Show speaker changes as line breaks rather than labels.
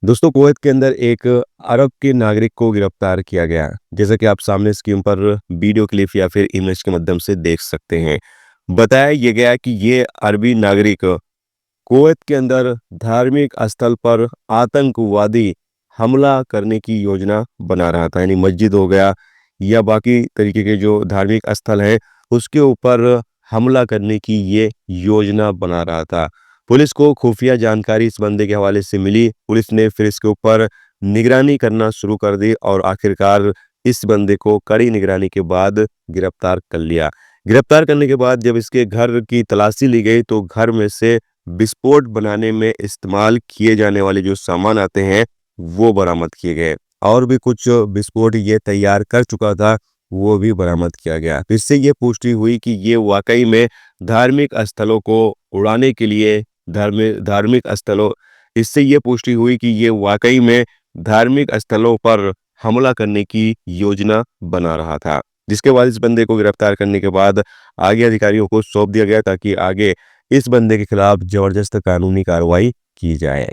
दोस्तों, कुवैत के अंदर एक अरब के नागरिक को गिरफ्तार किया गया। जैसा कि आप सामने स्क्रीन पर वीडियो क्लिप या फिर इमेज के माध्यम से देख सकते हैं। बताया ये गया कि ये अरबी नागरिक कुवैत के अंदर धार्मिक स्थल पर आतंकवादी हमला करने की योजना बना रहा था। यानी मस्जिद हो गया या बाकी तरीके के जो धार्मिक स्थल हैं, उसके ऊपर हमला करने की ये योजना बना रहा था। पुलिस को खुफिया जानकारी इस बंदे के हवाले से मिली। पुलिस ने फिर इसके ऊपर निगरानी करना शुरू कर दी और आखिरकार इस बंदे को कड़ी निगरानी के बाद गिरफ्तार कर लिया। गिरफ्तार करने के बाद जब इसके घर की तलाशी ली गई तो घर में से विस्फोट बनाने में इस्तेमाल किए जाने वाले जो सामान आते हैं, वो बरामद किए गए। और भी कुछ विस्फोट ये तैयार कर चुका था, वो भी बरामद किया गया। तो इससे ये पुष्टि हुई कि ये वाकई में धार्मिक स्थलों को उड़ाने के लिए धार्मिक स्थलों इससे ये पुष्टि हुई कि ये वाकई में धार्मिक स्थलों पर हमला करने की योजना बना रहा था। जिसके बाद इस बंदे को गिरफ्तार करने के बाद आगे अधिकारियों को सौंप दिया गया ताकि आगे इस बंदे के खिलाफ जबरदस्त कानूनी कार्रवाई की जाए।